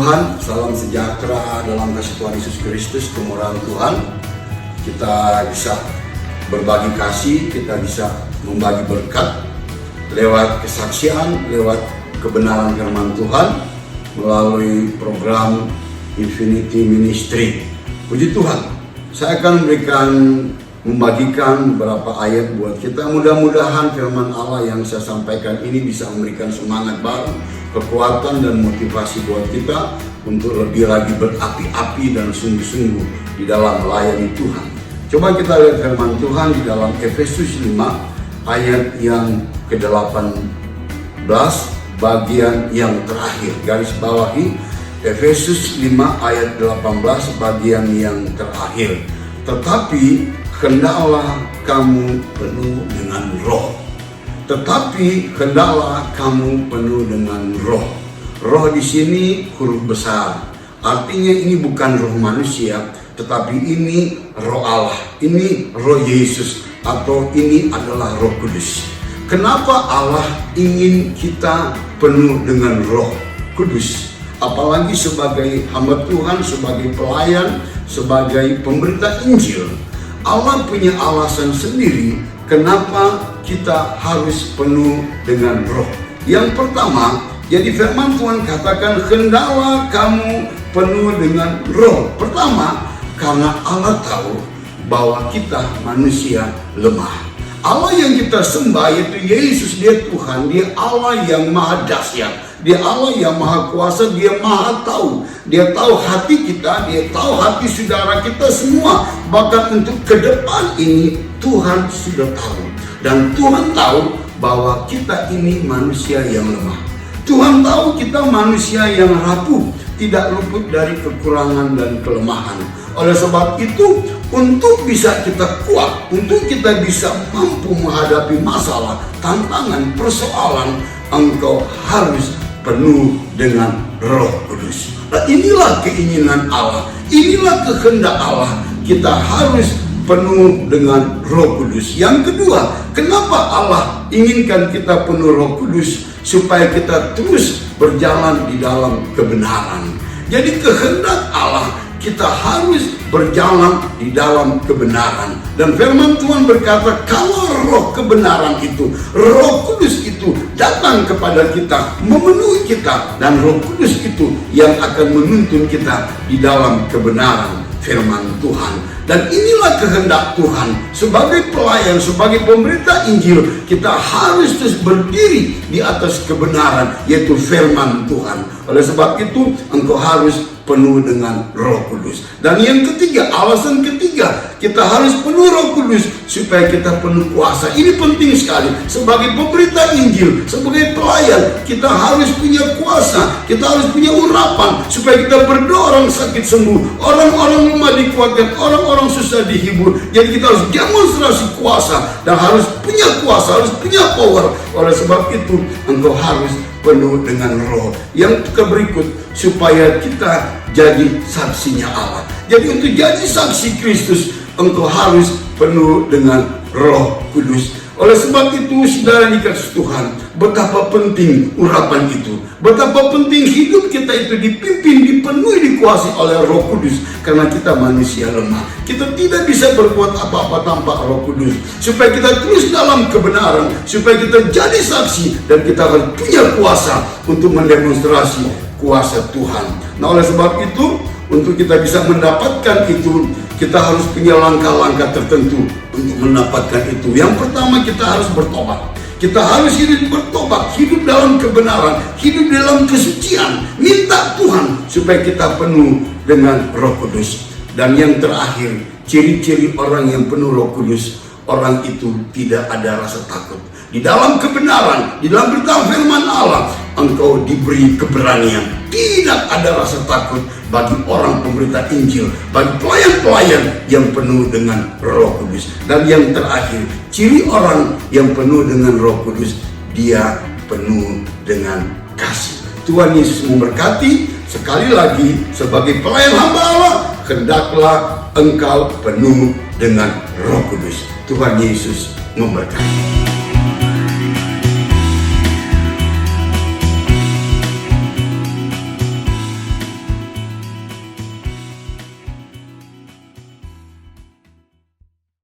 Tuhan, salam sejahtera dalam kasih Tuhan Yesus Kristus, kemurahan Tuhan. Kita bisa berbagi kasih, kita bisa membagi berkat lewat kesaksian, lewat kebenaran firman Tuhan melalui program Infinity Ministry. Puji Tuhan, saya akan membagikan beberapa ayat buat kita. Mudah-mudahan firman Allah yang saya sampaikan ini bisa memberikan semangat baru, kekuatan dan motivasi buat kita untuk lebih lagi berapi-api dan sungguh-sungguh di dalam melayani Tuhan. Coba kita lihat firman Tuhan di dalam Efesus 5 ayat yang ke-18 bagian yang terakhir. Garis bawahi Efesus 5 ayat 18 bagian yang terakhir. Tetapi hendaklah kamu penuh dengan roh. Tetapi hendaklah kamu penuh dengan roh. Roh di sini huruf besar. Artinya ini bukan roh manusia, tetapi ini roh Allah. Ini roh Yesus atau ini adalah Roh Kudus. Kenapa Allah ingin kita penuh dengan Roh Kudus? Apalagi sebagai hamba Tuhan, sebagai pelayan, sebagai pemberita Injil. Allah punya alasan sendiri kenapa kita harus penuh dengan roh. Yang pertama, jadi firman Tuhan katakan hendaklah kamu penuh dengan roh. Pertama, karena Allah tahu bahwa kita manusia lemah. Allah yang kita sembah yaitu Yesus, dia Tuhan, dia Allah yang maha dahsyat, dia Allah yang maha kuasa, dia maha tahu. Dia tahu hati kita, dia tahu hati saudara kita semua. Bahkan untuk ke depan ini Tuhan sudah tahu. Dan Tuhan tahu bahwa kita ini manusia yang lemah. Tuhan tahu kita manusia yang rapuh, tidak luput dari kekurangan dan kelemahan. Oleh sebab itu, untuk bisa kita kuat, untuk kita bisa mampu menghadapi masalah, tantangan, persoalan, engkau harus penuh dengan Roh Kudus. Nah, inilah keinginan Allah, inilah kehendak Allah. Kita harus penuh dengan Roh Kudus. Yang kedua, kenapa Allah inginkan kita penuh Roh Kudus? Supaya kita terus berjalan di dalam kebenaran. Jadi kehendak Allah, kita harus berjalan di dalam kebenaran. Dan firman Tuhan berkata, kalau roh kebenaran itu, Roh Kudus itu datang kepada kita, memenuhi kita, dan Roh Kudus itu yang akan menuntun kita di dalam kebenaran firman Tuhan. Dan inilah kehendak Tuhan. Sebagai pelayan, sebagai pemberita Injil, kita harus terus berdiri di atas kebenaran, yaitu firman Tuhan. Oleh sebab itu, engkau harus penuh dengan Roh Kudus. Dan yang ketiga, alasan ketiga, kita harus penuh Roh Kudus supaya kita penuh kuasa. Ini penting sekali. Sebagai pemberita Injil, sebagai pelayan, kita harus punya kuasa, kita harus punya urapan supaya kita berdoa orang sakit sembuh, orang-orang lemah dikuatkan, orang-orang susah dihibur. Jadi kita harus demonstrasi kuasa dan harus punya kuasa, harus punya power. Oleh sebab itu, engkau harus penuh dengan roh. Yang berikut, supaya kita jadi saksinya Allah. Jadi untuk jadi saksi Kristus, engkau harus penuh dengan Roh Kudus. Oleh sebab itu, saudara dikasih Tuhan, betapa penting urapan itu, betapa penting hidup kita itu dipimpin, dipenuhi, dikuasai oleh Roh Kudus. Karena kita manusia lemah, kita tidak bisa berbuat apa-apa tanpa Roh Kudus. Supaya kita terus dalam kebenaran, supaya kita jadi saksi, dan kita harus punya kuasa untuk mendemonstrasi kuasa Tuhan. Nah, oleh sebab itu, untuk kita bisa mendapatkan itu, kita harus punya langkah-langkah tertentu untuk mendapatkan itu. Yang pertama, kita harus bertobat. Kita harus hidup bertobat, hidup dalam kebenaran, hidup dalam kesucian. Minta Tuhan supaya kita penuh dengan Roh Kudus. Dan yang terakhir, ciri-ciri orang yang penuh Roh Kudus, orang itu tidak ada rasa takut. Di dalam kebenaran, di dalam berita firman Allah, engkau diberi keberanian. Tidak ada rasa takut bagi orang pemberita Injil, bagi pelayan-pelayan yang penuh dengan Roh Kudus. Dan yang terakhir, ciri orang yang penuh dengan Roh Kudus, dia penuh dengan kasih. Tuhan Yesus memberkati. Sekali lagi, sebagai pelayan hamba Allah, hendaklah engkau penuh dengan Roh Kudus. Tuhan Yesus memberkati.